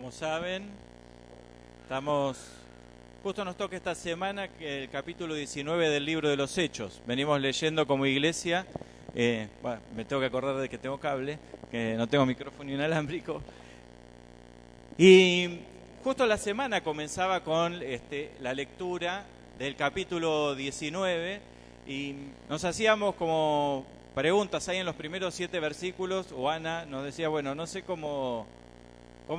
Como saben, justo nos toca esta semana que el capítulo 19 del libro de los Hechos. Venimos leyendo como iglesia, me tengo que acordar de que tengo cable, que no tengo micrófono inalámbrico. Y justo la semana comenzaba con la lectura del capítulo 19 y nos hacíamos como preguntas ahí en los primeros 7 versículos, o Ana nos decía, bueno, no sé cómo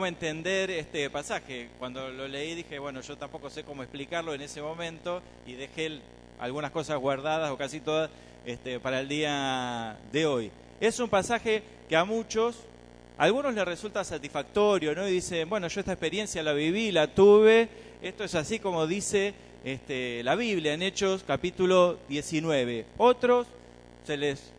entender este pasaje. Cuando lo leí dije, bueno, yo tampoco sé cómo explicarlo en ese momento y dejé algunas cosas guardadas o casi todas para el día de hoy. Es un pasaje que a algunos les resulta satisfactorio, ¿no? Y dicen, bueno, yo esta experiencia la viví, la tuve, esto es así como dice la Biblia en Hechos capítulo 19. Otros se les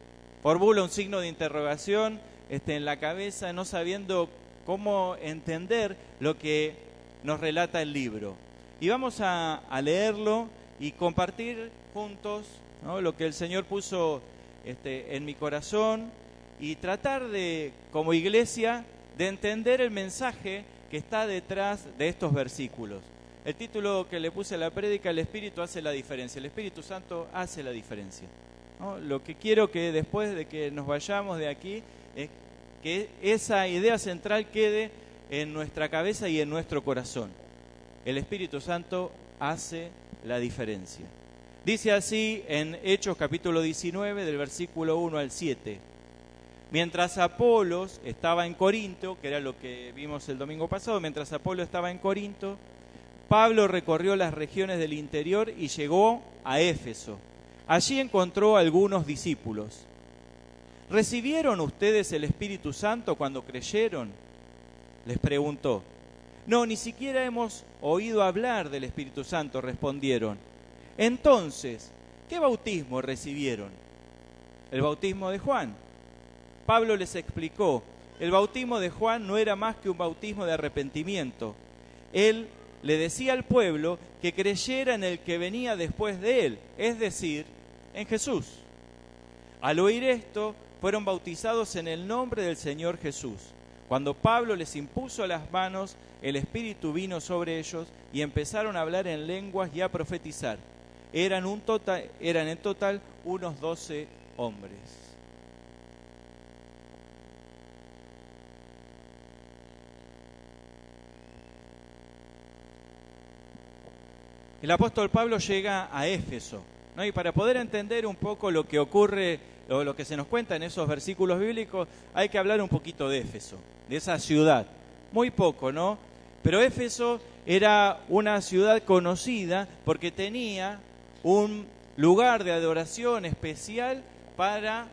formula un signo de interrogación en la cabeza, no sabiendo cómo entender lo que nos relata el libro. Y vamos a leerlo y compartir juntos, ¿no?, lo que el Señor puso en mi corazón y tratar de, como iglesia, de entender el mensaje que está detrás de estos versículos. El título que le puse a la prédica, el Espíritu hace la diferencia. El Espíritu Santo hace la diferencia, ¿no? Lo que quiero que después de que nos vayamos de aquí es que esa idea central quede en nuestra cabeza y en nuestro corazón. El Espíritu Santo hace la diferencia. Dice así en Hechos capítulo 19, del versículo 1 al 7. Mientras Apolos estaba en Corinto, que era lo que vimos el domingo pasado, mientras Apolo estaba en Corinto, Pablo recorrió las regiones del interior y llegó a Éfeso. Allí encontró a algunos discípulos. ¿Recibieron ustedes el Espíritu Santo cuando creyeron?, les preguntó. No, ni siquiera hemos oído hablar del Espíritu Santo, respondieron. Entonces, ¿qué bautismo recibieron? El bautismo de Juan. Pablo les explicó, el bautismo de Juan no era más que un bautismo de arrepentimiento. Él le decía al pueblo que creyera en el que venía después de él, es decir, en Jesús. Al oír esto, fueron bautizados en el nombre del Señor Jesús. Cuando Pablo les impuso las manos, el Espíritu vino sobre ellos y empezaron a hablar en lenguas y a profetizar. Eran en total unos 12 hombres. El apóstol Pablo llega a Éfeso, ¿no? Y para poder entender un poco lo que ocurre, o lo que se nos cuenta en esos versículos bíblicos, hay que hablar un poquito de Éfeso, de esa ciudad. Muy poco, ¿no? Pero Éfeso era una ciudad conocida porque tenía un lugar de adoración especial para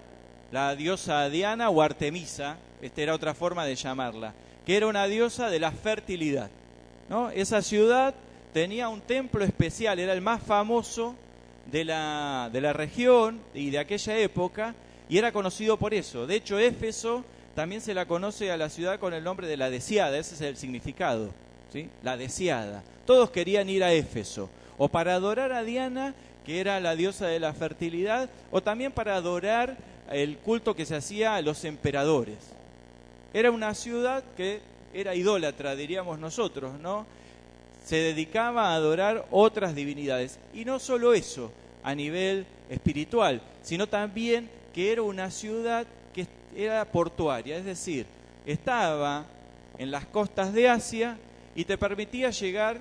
la diosa Diana o Artemisa, esta era otra forma de llamarla, que era una diosa de la fertilidad, ¿no? Esa ciudad tenía un templo especial, era el más famoso de la región y de aquella época, y era conocido por eso. De hecho, Éfeso también se la conoce a la ciudad con el nombre de la deseada, ese es el significado, ¿sí? La deseada. Todos querían ir a Éfeso, o para adorar a Diana, que era la diosa de la fertilidad, o también para adorar el culto que se hacía a los emperadores. Era una ciudad que era idólatra, diríamos nosotros, ¿no? Se dedicaba a adorar otras divinidades. Y no solo eso, a nivel espiritual, sino también que era una ciudad que era portuaria, es decir, estaba en las costas de Asia y te permitía llegar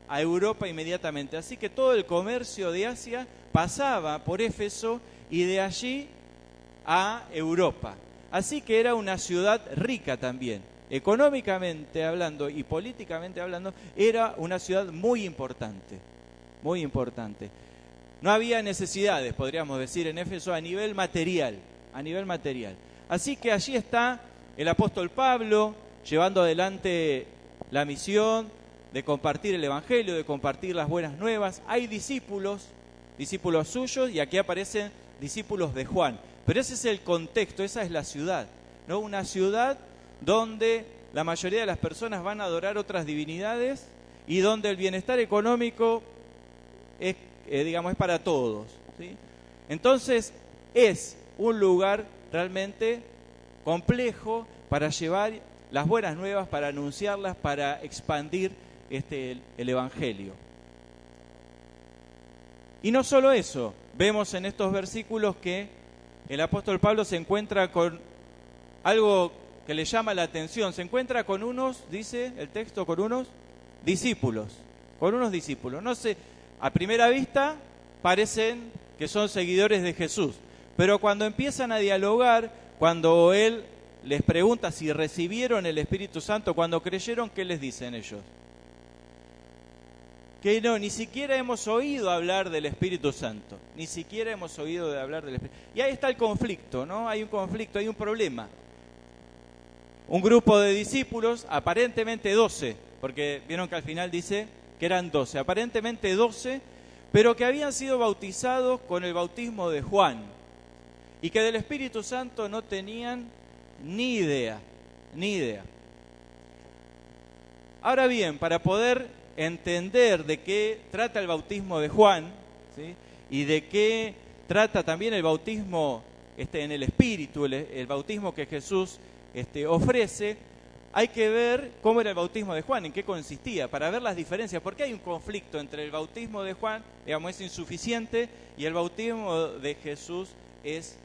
a Europa inmediatamente. Así que todo el comercio de Asia pasaba por Éfeso y de allí a Europa. Así que era una ciudad rica también. Económicamente hablando y políticamente hablando, era una ciudad muy importante, muy importante. No había necesidades, podríamos decir, en Éfeso a nivel material, Así que allí está el apóstol Pablo llevando adelante la misión de compartir el Evangelio, de compartir las buenas nuevas. Hay discípulos suyos, y aquí aparecen discípulos de Juan. Pero ese es el contexto, esa es la ciudad, ¿no? Una ciudad donde la mayoría de las personas van a adorar otras divinidades y donde el bienestar económico es para todos, ¿sí? Entonces es un lugar realmente complejo para llevar las buenas nuevas, para anunciarlas, para expandir el Evangelio. Y no solo eso, vemos en estos versículos que el apóstol Pablo se encuentra con algo que le llama la atención. Se encuentra con unos, dice el texto, con unos discípulos. Con unos discípulos. No sé, a primera vista parecen que son seguidores de Jesús. Pero cuando empiezan a dialogar, cuando él les pregunta si recibieron el Espíritu Santo, cuando creyeron, ¿qué les dicen ellos? Que no, ni siquiera hemos oído hablar del Espíritu Santo. Ni siquiera hemos oído hablar del Espíritu. Y ahí está el conflicto, ¿no? Hay un conflicto, hay un problema. Un grupo de discípulos, aparentemente 12, porque vieron que al final dice que eran 12, aparentemente 12, pero que habían sido bautizados con el bautismo de Juan y que del Espíritu Santo no tenían ni idea. Ahora bien, para poder entender de qué trata el bautismo de Juan, ¿sí?, y de qué trata también el bautismo en el Espíritu, el bautismo que Jesús ofrece, hay que ver cómo era el bautismo de Juan, en qué consistía, para ver las diferencias. Porque hay un conflicto entre el bautismo de Juan, digamos, es insuficiente, y el bautismo de Jesús es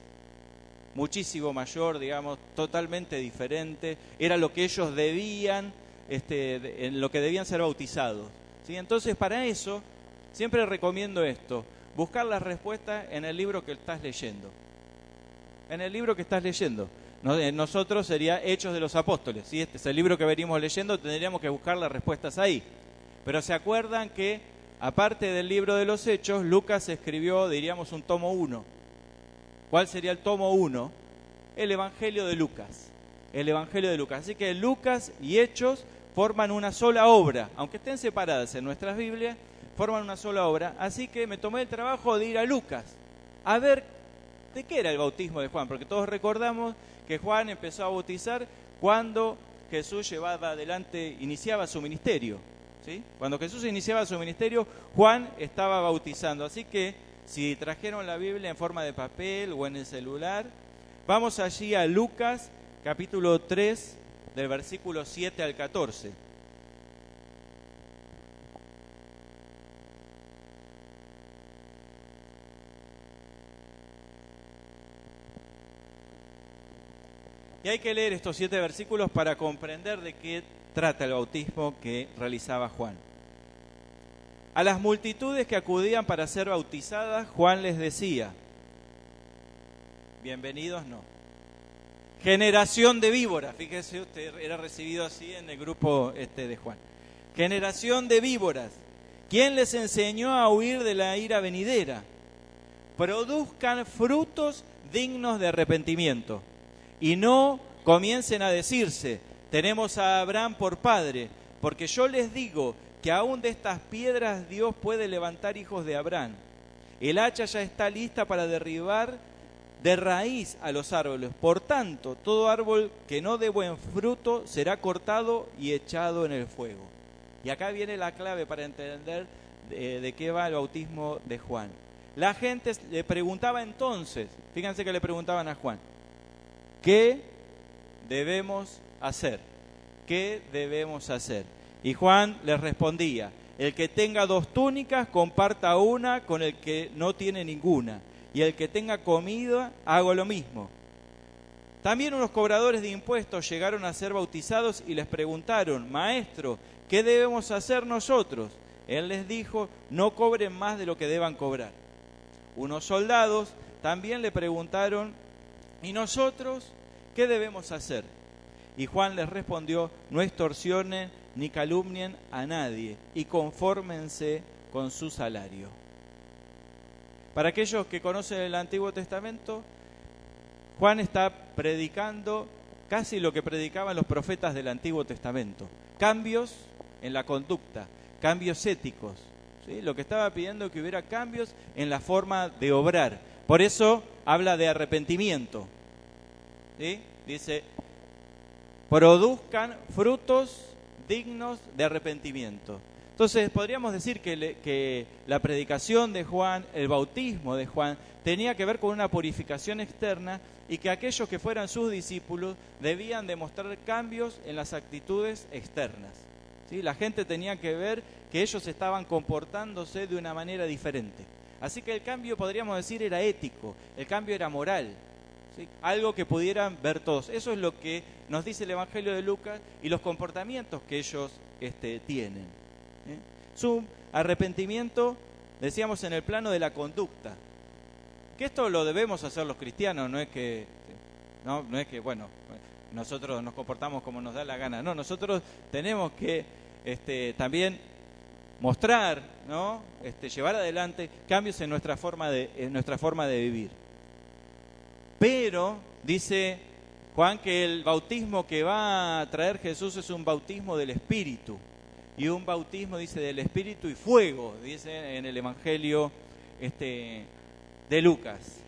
muchísimo mayor, digamos, totalmente diferente. Era lo que ellos debían, en lo que debían ser bautizados, ¿sí? Entonces, para eso, siempre recomiendo esto: buscar las respuestas en el libro que estás leyendo. En el libro que estás leyendo. Nosotros sería Hechos de los Apóstoles, ¿sí? Este es el libro que venimos leyendo, tendríamos que buscar las respuestas ahí. Pero se acuerdan que, aparte del libro de los Hechos, Lucas escribió, diríamos, un tomo 1. ¿Cuál sería el tomo 1? El Evangelio de Lucas. El Evangelio de Lucas. Así que Lucas y Hechos forman una sola obra, aunque estén separadas en nuestras Biblias, forman una sola obra. Así que me tomé el trabajo de ir a Lucas, a ver de qué era el bautismo de Juan, porque todos recordamos que Juan empezó a bautizar cuando Jesús llevaba adelante, iniciaba su ministerio, ¿sí? Cuando Jesús iniciaba su ministerio, Juan estaba bautizando. Así que, si trajeron la Biblia en forma de papel o en el celular, vamos allí a Lucas, capítulo 3, del versículo 7 al 14. Y hay que leer estos 7 versículos para comprender de qué trata el bautismo que realizaba Juan. A las multitudes que acudían para ser bautizadas, Juan les decía: bienvenidos no. Generación de víboras. Fíjese usted, era recibido así en el grupo de Juan. Generación de víboras. ¿Quién les enseñó a huir de la ira venidera? Produzcan frutos dignos de arrepentimiento. Y no comiencen a decirse: tenemos a Abraham por padre, porque yo les digo que aún de estas piedras Dios puede levantar hijos de Abraham. El hacha ya está lista para derribar de raíz a los árboles. Por tanto, todo árbol que no dé buen fruto será cortado y echado en el fuego. Y acá viene la clave para entender de qué va el bautismo de Juan. La gente le preguntaba entonces, fíjense que le preguntaban a Juan: ¿qué debemos hacer? ¿Qué debemos hacer? Y Juan les respondía: el que tenga 2 túnicas, comparta una con el que no tiene ninguna. Y el que tenga comida, haga lo mismo. También unos cobradores de impuestos llegaron a ser bautizados y les preguntaron: Maestro, ¿qué debemos hacer nosotros? Él les dijo: no cobren más de lo que deban cobrar. Unos soldados también le preguntaron: ¿y nosotros qué debemos hacer? Y Juan les respondió: no extorsionen ni calumnien a nadie y confórmense con su salario. Para aquellos que conocen el Antiguo Testamento, Juan está predicando casi lo que predicaban los profetas del Antiguo Testamento: cambios en la conducta, cambios éticos, ¿sí? Lo que estaba pidiendo es que hubiera cambios en la forma de obrar. Por eso habla de arrepentimiento, ¿sí? Dice: produzcan frutos dignos de arrepentimiento. Entonces podríamos decir que la predicación de Juan, el bautismo de Juan, tenía que ver con una purificación externa y que aquellos que fueran sus discípulos debían demostrar cambios en las actitudes externas. ¿Sí? La gente tenía que ver que ellos estaban comportándose de una manera diferente. Así que el cambio, podríamos decir, era ético, el cambio era moral, ¿sí? Algo que pudieran ver todos. Eso es lo que nos dice el Evangelio de Lucas y los comportamientos que ellos tienen. Su arrepentimiento, decíamos, en el plano de la conducta. Que esto lo debemos hacer los cristianos, no es que bueno, nosotros nos comportamos como nos da la gana. No, nosotros tenemos que también mostrar, ¿no? Llevar adelante cambios en nuestra forma de vivir. Pero dice Juan que el bautismo que va a traer Jesús es un bautismo del Espíritu. Y un bautismo, dice, del Espíritu y fuego, dice en el Evangelio de Lucas.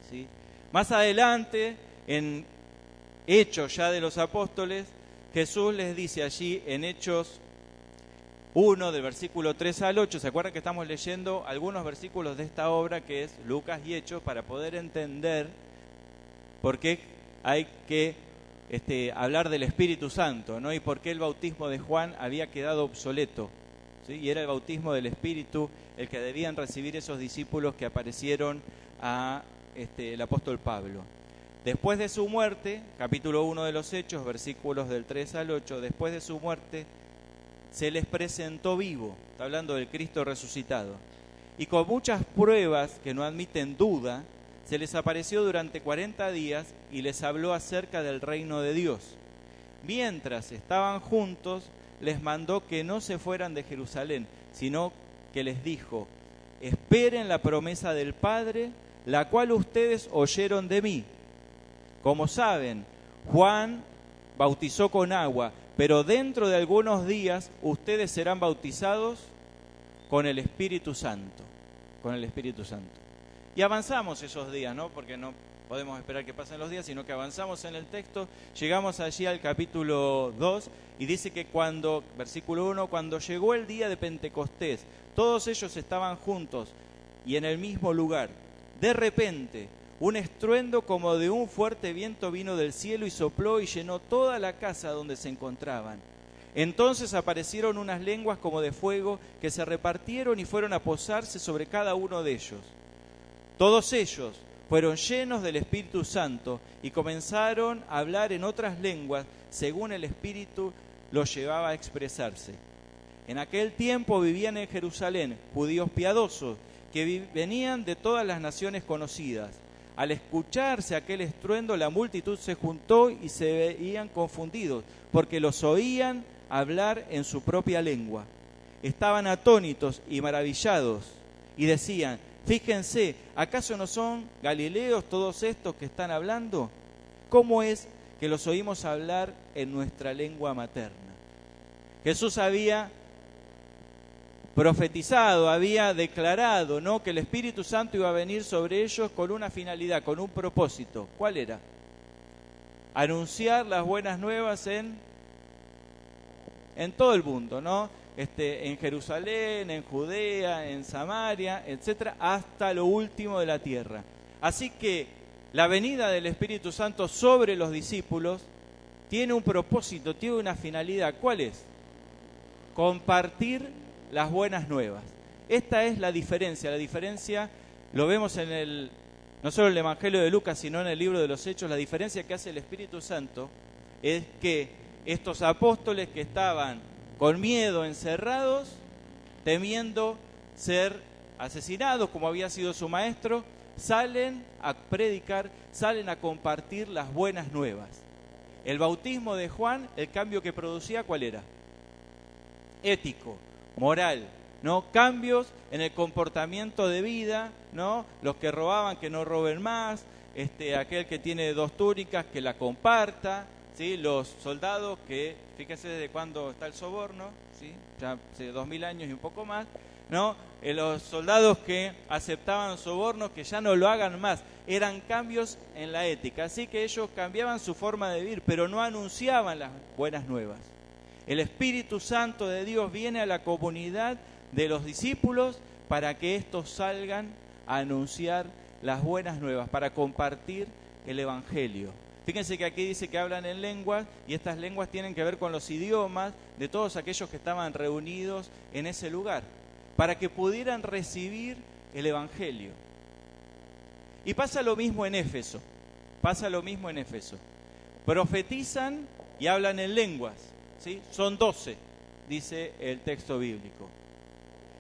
¿Sí? Más adelante, en Hechos ya de los Apóstoles, Jesús les dice allí en Hechos 1, del versículo 3 al 8, ¿se acuerdan que estamos leyendo algunos versículos de esta obra que es Lucas y Hechos para poder entender por qué hay que hablar del Espíritu Santo, ¿no? Y por qué el bautismo de Juan había quedado obsoleto, ¿sí? Y era el bautismo del Espíritu el que debían recibir esos discípulos que aparecieron a el apóstol Pablo. Después de su muerte, capítulo 1 de los Hechos, versículos del 3 al 8, después de su muerte se les presentó vivo, está hablando del Cristo resucitado, y con muchas pruebas que no admiten duda, se les apareció durante 40 días y les habló acerca del reino de Dios. Mientras estaban juntos, les mandó que no se fueran de Jerusalén, sino que les dijo: esperen la promesa del Padre, la cual ustedes oyeron de mí. Como saben, Juan bautizó con agua, pero dentro de algunos días ustedes serán bautizados con el Espíritu Santo. Con el Espíritu Santo. Y avanzamos esos días, ¿no? Porque no podemos esperar que pasen los días, sino que avanzamos en el texto, llegamos allí al capítulo 2 y dice que versículo 1, cuando llegó el día de Pentecostés, todos ellos estaban juntos y en el mismo lugar. De repente, un estruendo como de un fuerte viento vino del cielo y sopló y llenó toda la casa donde se encontraban. Entonces aparecieron unas lenguas como de fuego que se repartieron y fueron a posarse sobre cada uno de ellos. Todos ellos fueron llenos del Espíritu Santo y comenzaron a hablar en otras lenguas según el Espíritu los llevaba a expresarse. En aquel tiempo vivían en Jerusalén judíos piadosos que venían de todas las naciones conocidas. Al escucharse aquel estruendo, la multitud se juntó y se veían confundidos, porque los oían hablar en su propia lengua. Estaban atónitos y maravillados y decían: fíjense, ¿acaso no son galileos todos estos que están hablando? ¿Cómo es que los oímos hablar en nuestra lengua materna? Jesús había profetizado, había declarado, ¿no?, que el Espíritu Santo iba a venir sobre ellos con una finalidad, con un propósito. ¿Cuál era? Anunciar las buenas nuevas en todo el mundo, ¿no? En Jerusalén, en Judea, en Samaria, etcétera, hasta lo último de la tierra. Así que la venida del Espíritu Santo sobre los discípulos tiene un propósito, tiene una finalidad. ¿Cuál es? Compartir las buenas nuevas. Esta es la diferencia. La diferencia lo vemos no solo en el Evangelio de Lucas, sino en el libro de los Hechos. La diferencia que hace el Espíritu Santo es que estos apóstoles que estaban con miedo, encerrados, temiendo ser asesinados como había sido su maestro, salen a predicar, salen a compartir las buenas nuevas. El bautismo de Juan, el cambio que producía, ¿cuál era? Ético, moral, ¿no? Cambios en el comportamiento de vida, ¿no? Los que robaban, que no roben más, aquel que tiene 2 túnicas, que la comparta, ¿sí? Los soldados que, fíjense desde cuándo está el soborno, ¿sí? Ya hace 2000 años y un poco más, ¿no? Los soldados que aceptaban sobornos, que ya no lo hagan más. Eran cambios en la ética, así que ellos cambiaban su forma de vivir, pero no anunciaban las buenas nuevas. El Espíritu Santo de Dios viene a la comunidad de los discípulos para que estos salgan a anunciar las buenas nuevas, para compartir el Evangelio. Fíjense que aquí dice que hablan en lenguas, y estas lenguas tienen que ver con los idiomas de todos aquellos que estaban reunidos en ese lugar, para que pudieran recibir el Evangelio. Y pasa lo mismo en Éfeso, Profetizan y hablan en lenguas, ¿sí? Son 12, dice el texto bíblico.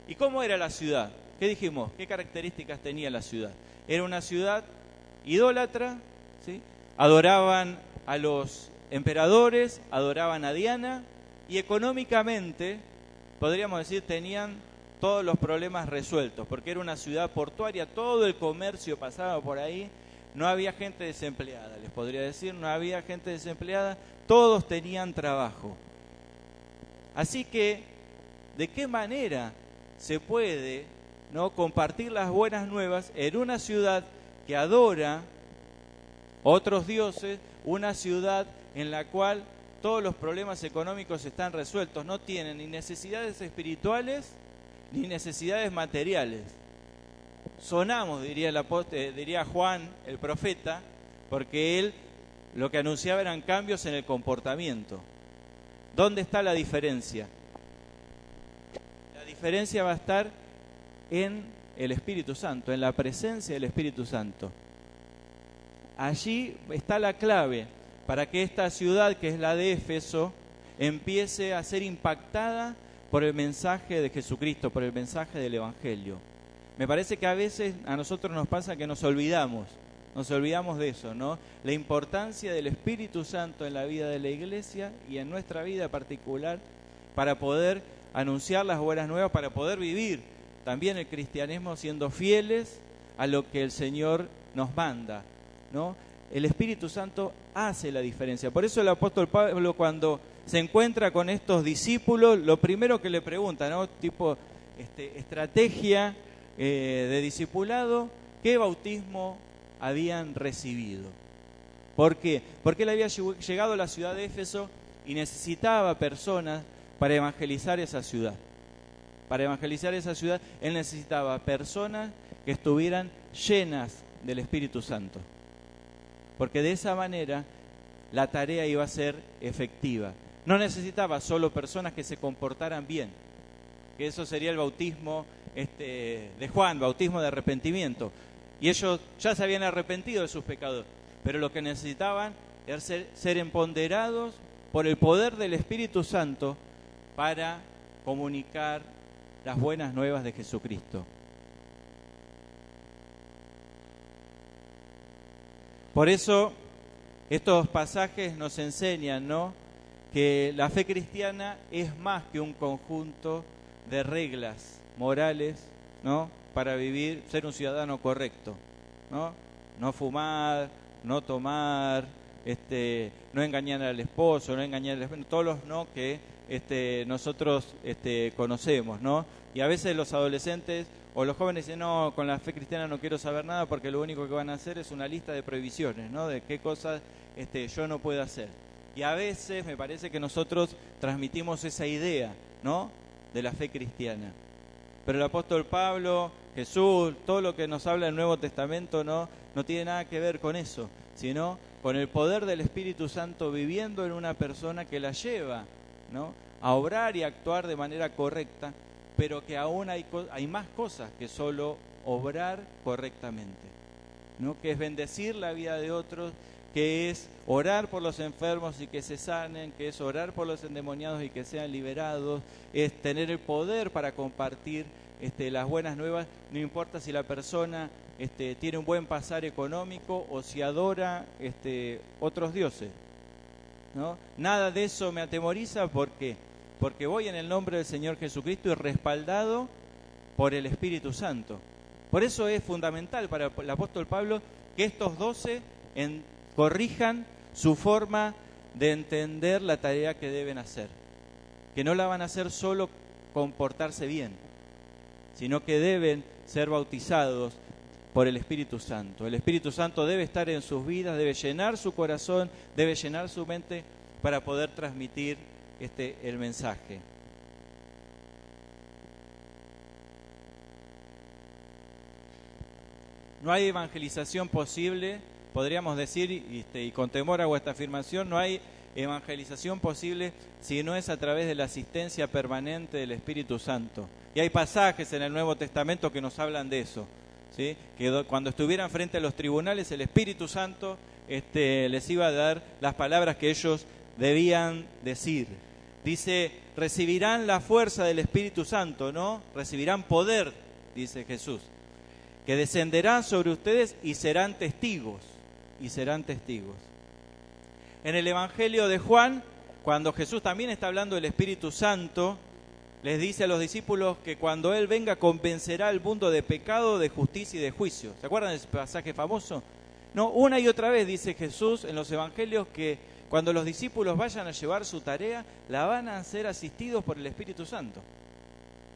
¿Y cómo era la ciudad? ¿Qué dijimos? ¿Qué características tenía la ciudad? Era una ciudad idólatra, ¿sí? Adoraban a los emperadores, adoraban a Diana, y económicamente, podríamos decir, tenían todos los problemas resueltos, porque era una ciudad portuaria, todo el comercio pasaba por ahí, no había gente desempleada, les podría decir, no había gente desempleada, todos tenían trabajo. Así que, ¿de qué manera se puede, ¿no?, compartir las buenas nuevas en una ciudad que adora otros dioses, una ciudad en la cual todos los problemas económicos están resueltos, no tienen ni necesidades espirituales ni necesidades materiales? Sonamos, diría Juan, el profeta, porque él lo que anunciaba eran cambios en el comportamiento. ¿Dónde está la diferencia? La diferencia va a estar en el Espíritu Santo, en la presencia del Espíritu Santo. Allí está la clave para que esta ciudad, que es la de Éfeso, empiece a ser impactada por el mensaje de Jesucristo, por el mensaje del Evangelio. Me parece que a veces a nosotros nos pasa que nos olvidamos de eso, ¿no? La importancia del Espíritu Santo en la vida de la iglesia y en nuestra vida particular para poder anunciar las buenas nuevas, para poder vivir también el cristianismo siendo fieles a lo que el Señor nos manda, ¿no? El Espíritu Santo hace la diferencia. Por eso el apóstol Pablo, cuando se encuentra con estos discípulos, lo primero que le pregunta, ¿no?, tipo estrategia de discipulado, ¿qué bautismo habían recibido? ¿Por qué? Porque él había llegado a la ciudad de Éfeso y necesitaba personas para evangelizar esa ciudad. Para evangelizar esa ciudad, él necesitaba personas que estuvieran llenas del Espíritu Santo. Porque de esa manera la tarea iba a ser efectiva. No necesitaba solo personas que se comportaran bien, que eso sería el bautismo de Juan, bautismo de arrepentimiento. Y ellos ya se habían arrepentido de sus pecados, pero lo que necesitaban era ser empoderados por el poder del Espíritu Santo para comunicar las buenas nuevas de Jesucristo. Por eso estos pasajes nos enseñan, ¿no?, que la fe cristiana es más que un conjunto de reglas morales, ¿no?, para vivir, ser un ciudadano correcto, ¿no? No fumar, no tomar, no engañar al esposo, no engañar al esposo, todos los no que nosotros conocemos, ¿no? Y a veces los adolescentes o los jóvenes dicen, no, con la fe cristiana no quiero saber nada porque lo único que van a hacer es una lista de prohibiciones, ¿no?, de qué cosas yo no puedo hacer. Y a veces me parece que nosotros transmitimos esa idea, ¿no?, de la fe cristiana. Pero el apóstol Pablo, Jesús, todo lo que nos habla el Nuevo Testamento no tiene nada que ver con eso, sino con el poder del Espíritu Santo viviendo en una persona que la lleva, ¿no?, a obrar y actuar de manera correcta, pero que aún hay más cosas que solo obrar correctamente, ¿no?, que es bendecir la vida de otros, que es orar por los enfermos y que se sanen, que es orar por los endemoniados y que sean liberados, es tener el poder para compartir las buenas nuevas, no importa si la persona tiene un buen pasar económico o si adora otros dioses, ¿no? Nada de eso me atemoriza. ¿Por qué? Porque voy en el nombre del Señor Jesucristo y respaldado por el Espíritu Santo. Por eso es fundamental para el apóstol Pablo que estos 12 corrijan su forma de entender la tarea que deben hacer, que no la van a hacer solo comportarse bien, sino que deben ser bautizados por el Espíritu Santo. El Espíritu Santo debe estar en sus vidas, debe llenar su corazón, debe llenar su mente para poder transmitir el mensaje. No hay evangelización posible, podríamos decir, y con temor hago esta afirmación, no hay evangelización posible si no es a través de la asistencia permanente del Espíritu Santo. Y hay pasajes en el Nuevo Testamento que nos hablan de eso, ¿sí? Que cuando estuvieran frente a los tribunales, el Espíritu Santo les iba a dar las palabras que ellos debían decir. Dice, recibirán la fuerza del Espíritu Santo, ¿no? Recibirán poder, dice Jesús, que descenderán sobre ustedes y serán testigos, En el Evangelio de Juan, cuando Jesús también está hablando del Espíritu Santo, les dice a los discípulos que cuando Él venga convencerá al mundo de pecado, de justicia y de juicio. ¿Se acuerdan de ese pasaje famoso? No, una y otra vez dice Jesús en los Evangelios que cuando los discípulos vayan a llevar su tarea, la van a ser asistidos por el Espíritu Santo.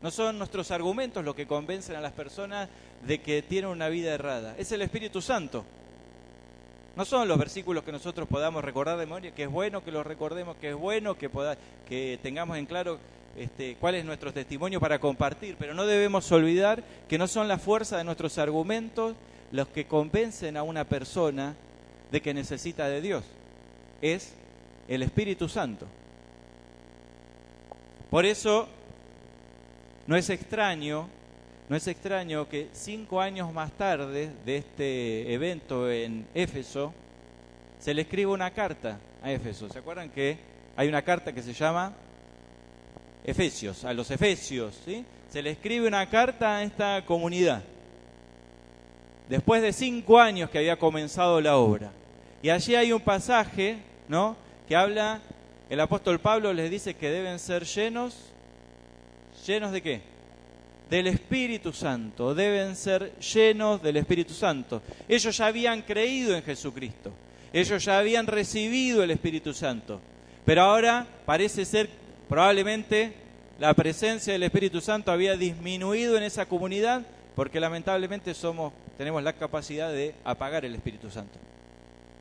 No son nuestros argumentos los que convencen a las personas de que tienen una vida errada. Es el Espíritu Santo. No son los versículos que nosotros podamos recordar de memoria, que es bueno que los recordemos, que es bueno que tengamos en claro cuál es nuestro testimonio para compartir. Pero no debemos olvidar que no son la fuerza de nuestros argumentos los que convencen a una persona de que necesita de Dios. Es el Espíritu Santo. Por eso no es extraño que 5 años más tarde de este evento en Éfeso, se le escriba una carta a Éfeso. ¿Se acuerdan que hay una carta que se llama Efesios, a los Efesios, ¿sí? Se le escribe una carta a esta comunidad, después de 5 años que había comenzado la obra. Y allí hay un pasaje, ¿no?, que habla, el apóstol Pablo les dice que deben ser llenos ¿de qué? Del Espíritu Santo, deben ser llenos del Espíritu Santo. Ellos ya habían creído en Jesucristo, ellos ya habían recibido el Espíritu Santo, pero ahora parece ser, probablemente, la presencia del Espíritu Santo había disminuido en esa comunidad, porque lamentablemente tenemos la capacidad de apagar el Espíritu Santo.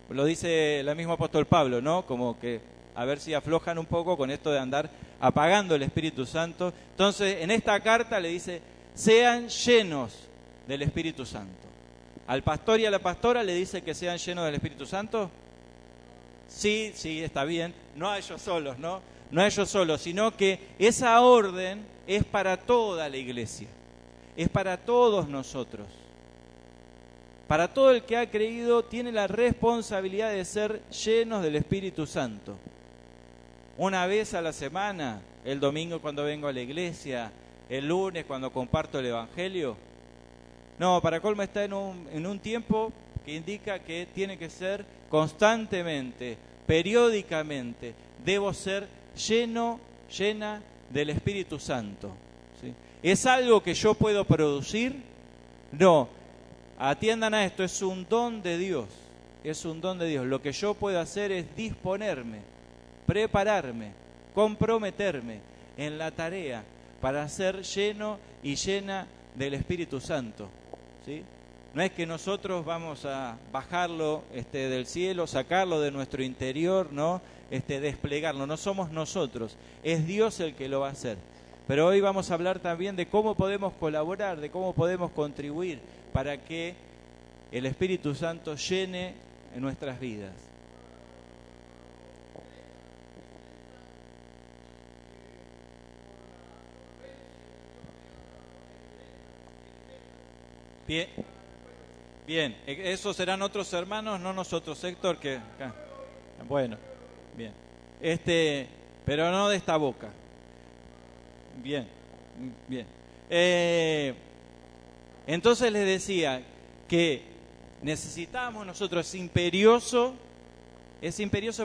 Lo dice el mismo apóstol Pablo, ¿no? Como que a ver si aflojan un poco con esto de andar apagando el Espíritu Santo. Entonces, en esta carta le dice, sean llenos del Espíritu Santo. Al pastor y a la pastora le dice que sean llenos del Espíritu Santo. Sí, está bien. No a ellos solos, ¿no? No a ellos solos, sino que esa orden es para toda la iglesia. Es para todos nosotros. Para todo el que ha creído tiene la responsabilidad de ser llenos del Espíritu Santo. Una vez a la semana, el domingo cuando vengo a la iglesia, el lunes cuando comparto el Evangelio. No, para colmo está en un tiempo que indica que tiene que ser constantemente, periódicamente. Debo ser llena del Espíritu Santo, ¿sí? ¿Es algo que yo puedo producir? No. Atiendan a esto, es un don de Dios, es un don de Dios. Lo que yo puedo hacer es disponerme, prepararme, comprometerme en la tarea para ser lleno y llena del Espíritu Santo, ¿sí? No es que nosotros vamos a bajarlo del cielo, sacarlo de nuestro interior, ¿no? Desplegarlo, no somos nosotros, es Dios el que lo va a hacer. Pero hoy vamos a hablar también de cómo podemos colaborar, de cómo podemos contribuir para que el Espíritu Santo llene en nuestras vidas. Bien, esos serán otros hermanos, no nosotros, Héctor, que bueno, bien. Pero no de esta boca. Bien. Entonces les decía que necesitamos nosotros, es imperioso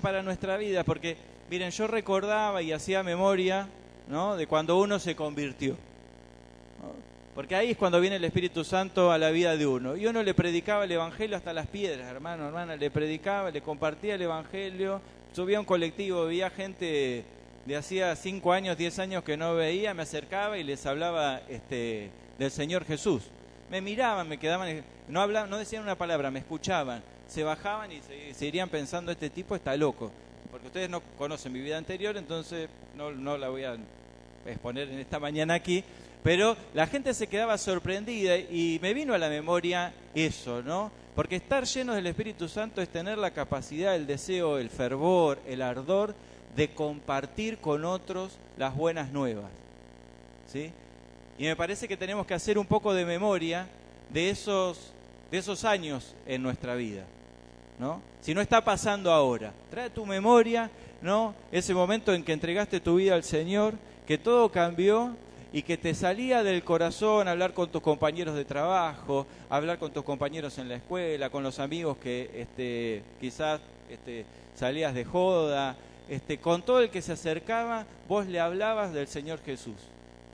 para nuestra vida, porque miren, yo recordaba y hacía memoria, ¿no?, de cuando uno se convirtió, ¿no? Porque ahí es cuando viene el Espíritu Santo a la vida de uno, y uno le predicaba el Evangelio hasta las piedras, hermana, le predicaba, le compartía el Evangelio, subía a un colectivo, veía gente de hacía 5 años, 10 años que no veía, me acercaba y les hablaba del Señor Jesús. Me miraban, me quedaban, no decían una palabra, me escuchaban, se bajaban y se irían pensando, este tipo está loco, porque Ustedes no conocen mi vida anterior, entonces no la voy a exponer en esta mañana aquí, pero la gente se quedaba sorprendida y me vino a la memoria eso, ¿no? Porque estar llenos del Espíritu Santo es tener la capacidad, el deseo, el fervor, el ardor de compartir con otros las buenas nuevas, ¿sí? Y me parece que tenemos que hacer un poco de memoria de esos años en nuestra vida, ¿no? Si no está pasando ahora, trae tu memoria, ¿no? Ese momento en que entregaste tu vida al Señor, que todo cambió y que te salía del corazón hablar con tus compañeros de trabajo, hablar con tus compañeros en la escuela, con los amigos que quizás salías de joda, con todo el que se acercaba, vos le hablabas del Señor Jesús.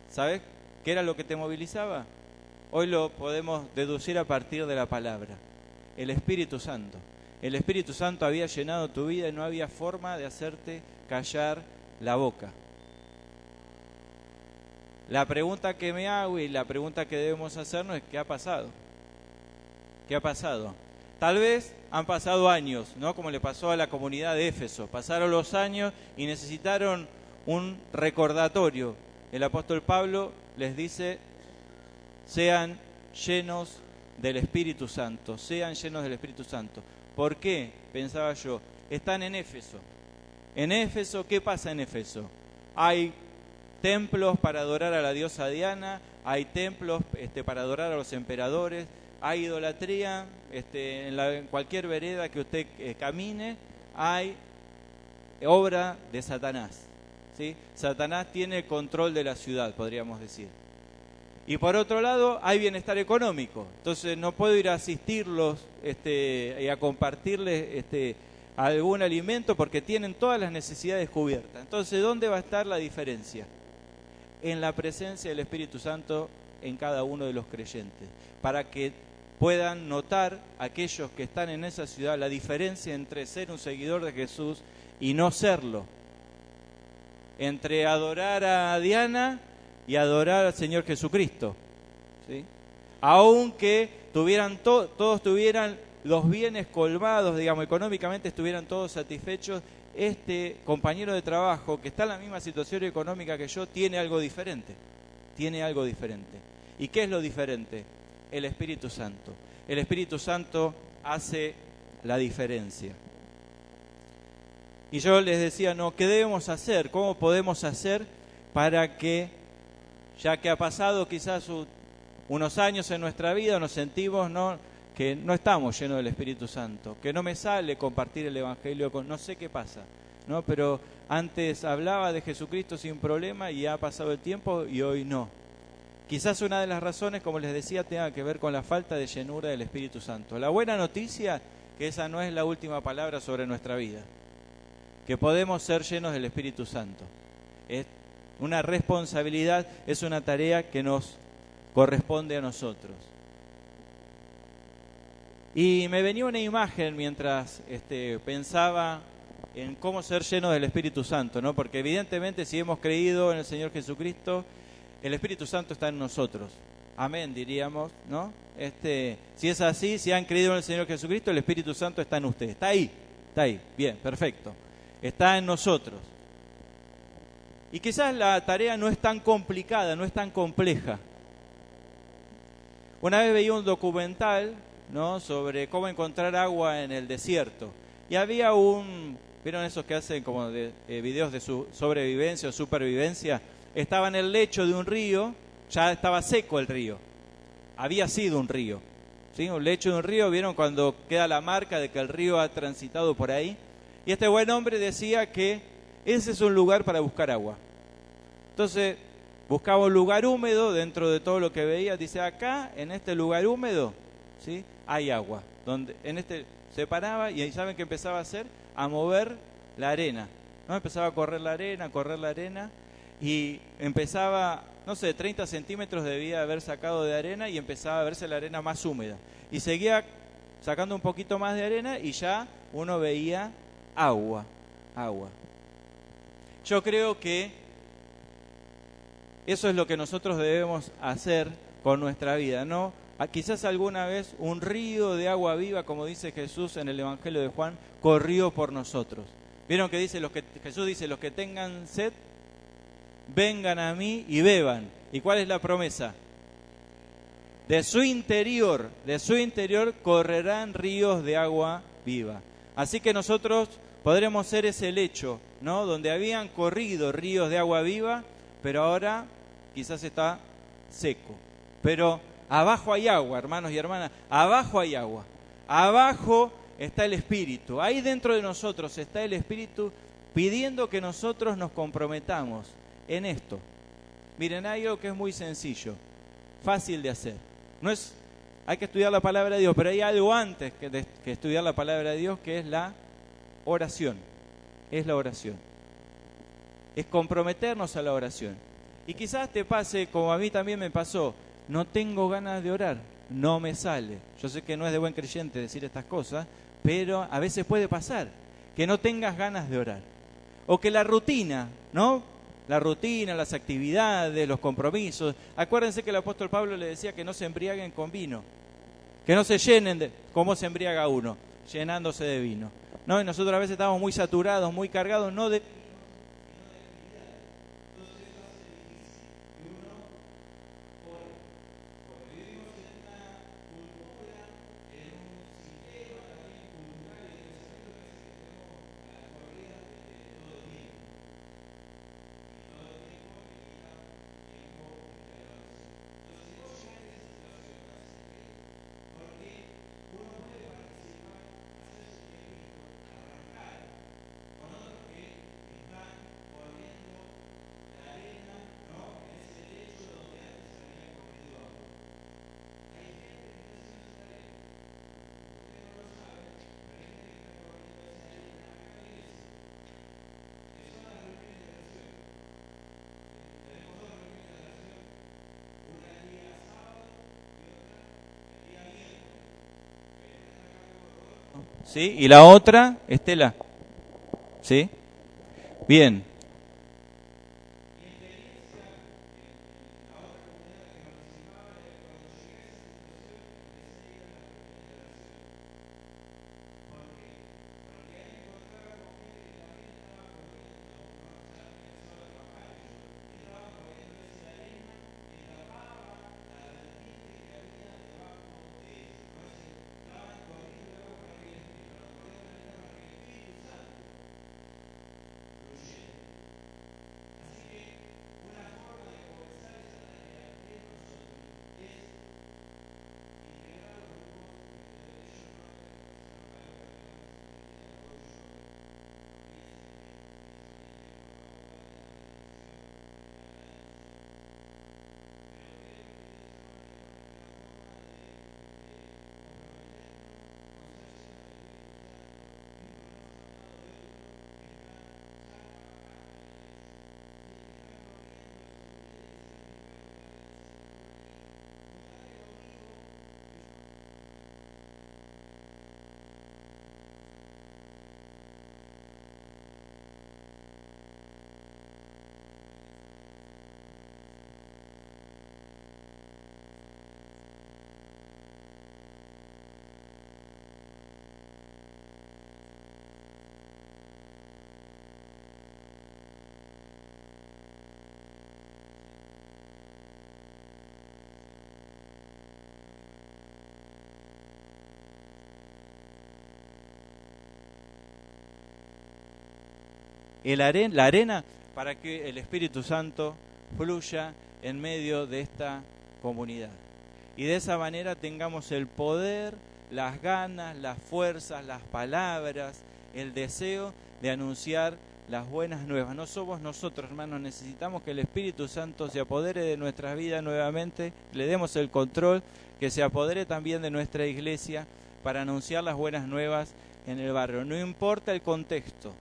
¿Sabés qué era lo que te movilizaba? Hoy lo podemos deducir a partir de la palabra. El Espíritu Santo. El Espíritu Santo había llenado tu vida y no había forma de hacerte callar la boca. La pregunta que me hago y la pregunta que debemos hacernos es ¿qué ha pasado? ¿Qué ha pasado? Tal vez han pasado años, ¿no? Como le pasó a la comunidad de Éfeso. Pasaron los años y necesitaron un recordatorio. El apóstol Pablo les dice: sean llenos del Espíritu Santo, sean llenos del Espíritu Santo. ¿Por qué? Pensaba yo. Están en Éfeso. En Éfeso, ¿qué pasa en Éfeso? Hay templos para adorar a la diosa Diana, hay templos para adorar a los emperadores, hay idolatría, en cualquier vereda que usted camine, hay obra de Satanás, ¿sí? Satanás tiene el control de la ciudad, podríamos decir. Y por otro lado, hay bienestar económico. Entonces no puedo ir a asistirlos y a compartirles algún alimento porque tienen todas las necesidades cubiertas. Entonces, ¿dónde va a estar la diferencia? En la presencia del Espíritu Santo en cada uno de los creyentes, para que puedan notar aquellos que están en esa ciudad la diferencia entre ser un seguidor de Jesús y no serlo, entre adorar a Diana y adorar al Señor Jesucristo, ¿sí? Aunque todos tuvieran los bienes colmados, digamos, económicamente estuvieran todos satisfechos, este compañero de trabajo que está en la misma situación económica que yo tiene algo diferente. ¿Y qué es lo diferente? El Espíritu Santo. El Espíritu Santo hace la diferencia. Y yo les decía, no, ¿qué debemos hacer? ¿Cómo podemos hacer para que, ya que ha pasado quizás unos años en nuestra vida, nos sentimos, ¿no?, que no estamos llenos del Espíritu Santo, que no me sale compartir el Evangelio no sé qué pasa, ¿no? Pero antes hablaba de Jesucristo sin problema y ha pasado el tiempo y hoy no. Quizás una de las razones, como les decía, tenga que ver con la falta de llenura del Espíritu Santo. La buena noticia, que esa no es la última palabra sobre nuestra vida, que podemos ser llenos del Espíritu Santo. Es una responsabilidad, es una tarea que nos corresponde a nosotros. Y me venía una imagen mientras pensaba en cómo ser llenos del Espíritu Santo, ¿no? Porque evidentemente si hemos creído en el Señor Jesucristo, el Espíritu Santo está en nosotros. Amén, diríamos, ¿no? Si es así, si han creído en el Señor Jesucristo, el Espíritu Santo está en ustedes. Está ahí, bien, perfecto. Está en nosotros. Y quizás la tarea no es tan complicada, no es tan compleja. Una vez veía un documental, ¿no?, sobre cómo encontrar agua en el desierto. Y había ¿vieron esos que hacen como videos de sobrevivencia o supervivencia? Estaba en el lecho de un río, ya estaba seco el río. Había sido un río, ¿sí? Un lecho de un río, ¿vieron cuando queda la marca de que el río ha transitado por ahí? Y este buen hombre decía que ese es un lugar para buscar agua. Entonces buscaba un lugar húmedo dentro de todo lo que veía. Dice, acá, en este lugar húmedo, ¿sí?, hay agua. Se paraba y ¿saben qué empezaba a hacer? A mover la arena, ¿no? Empezaba a correr la arena y empezaba, no sé, 30 centímetros debía haber sacado de arena y empezaba a verse la arena más húmeda. Y seguía sacando un poquito más de arena y ya uno veía agua. Yo creo que eso es lo que nosotros debemos hacer con nuestra vida, ¿no? Quizás alguna vez un río de agua viva, como dice Jesús en el Evangelio de Juan, corrió por nosotros. Vieron que dice Jesús dice, los que tengan sed, vengan a mí y beban. ¿Y cuál es la promesa? De su interior correrán ríos de agua viva. Así que nosotros podremos ser ese lecho, ¿no? Donde habían corrido ríos de agua viva, pero ahora quizás está seco. Pero abajo hay agua, hermanos y hermanas, abajo hay agua. Abajo está el Espíritu. Ahí dentro de nosotros está el Espíritu pidiendo que nosotros nos comprometamos en esto. Miren, hay algo que es muy sencillo, fácil de hacer. Hay que estudiar la palabra de Dios, pero hay algo antes que estudiar la palabra de Dios, que es la oración. Es la oración. Es comprometernos a la oración. Y quizás te pase, como a mí también me pasó, no tengo ganas de orar, no me sale. Yo sé que no es de buen creyente decir estas cosas, pero a veces puede pasar que no tengas ganas de orar. O que la rutina, ¿no? La rutina, las actividades, los compromisos. Acuérdense que el apóstol Pablo le decía que no se embriaguen con vino, que no se llenen de... ¿Cómo se embriaga uno? Llenándose de vino, ¿no? Y nosotros a veces estamos muy saturados, muy cargados, no de... ¿Sí? Y la otra, Estela. ¿Sí? Bien. La arena para que el Espíritu Santo fluya en medio de esta comunidad. Y de esa manera tengamos el poder, las ganas, las fuerzas, las palabras, el deseo de anunciar las buenas nuevas. No somos nosotros, hermanos, necesitamos que el Espíritu Santo se apodere de nuestras vidas nuevamente, le demos el control, que se apodere también de nuestra iglesia para anunciar las buenas nuevas en el barrio. No importa el contexto.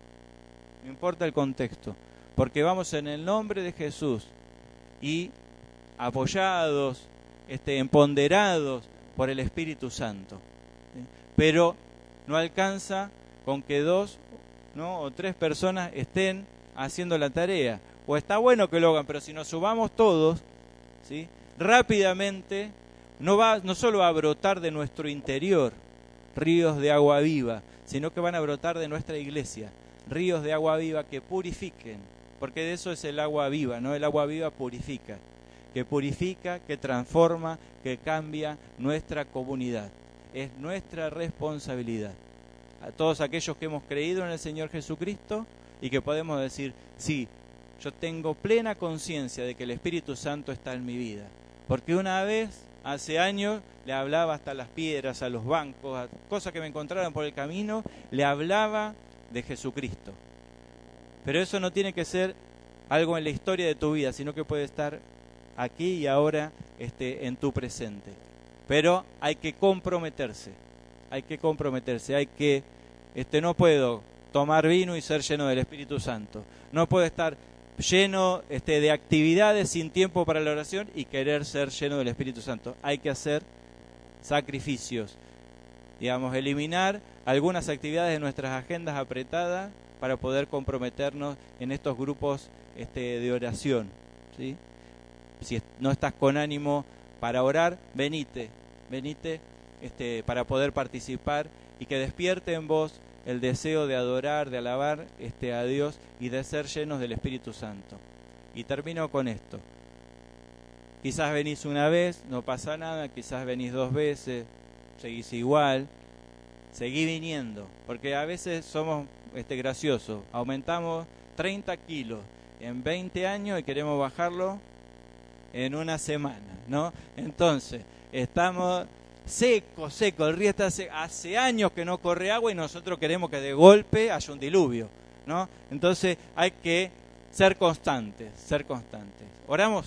No importa el contexto, porque vamos en el nombre de Jesús y apoyados, empoderados por el Espíritu Santo. Pero no alcanza con que 2, ¿no?, o 3 personas estén haciendo la tarea. O está bueno que lo hagan, pero si nos sumamos todos, ¿sí?, rápidamente no solo va a brotar de nuestro interior ríos de agua viva, sino que van a brotar de nuestra iglesia ríos de agua viva que purifiquen, porque de eso es el agua viva, ¿no? El agua viva purifica, que transforma, que cambia nuestra comunidad. Es nuestra responsabilidad. A todos aquellos que hemos creído en el Señor Jesucristo y que podemos decir, sí, yo tengo plena conciencia de que el Espíritu Santo está en mi vida. Porque una vez, hace años, le hablaba hasta a las piedras, a los bancos, a cosas que me encontraron por el camino, le hablaba de Jesucristo. Pero eso no tiene que ser algo en la historia de tu vida, sino que puede estar aquí y ahora en tu presente. Pero hay que comprometerse, hay que, no puedo tomar vino y ser lleno del Espíritu Santo. No puedo estar lleno de actividades sin tiempo para la oración y querer ser lleno del Espíritu Santo. Hay que hacer sacrificios, eliminar algunas actividades de nuestras agendas apretadas para poder comprometernos en estos grupos de oración, ¿sí? Si no estás con ánimo para orar, venite para poder participar y que despierte en vos el deseo de adorar, de alabar a Dios y de ser llenos del Espíritu Santo. Y termino con esto. Quizás venís una vez, no pasa nada, quizás venís 2 veces, seguís igual, seguí viniendo, porque a veces somos graciosos, aumentamos 30 kilos en 20 años y queremos bajarlo en una semana, ¿no? Entonces, estamos seco, el río está hace años que no corre agua y nosotros queremos que de golpe haya un diluvio, ¿no? Entonces hay que ser constantes. ¿Oramos?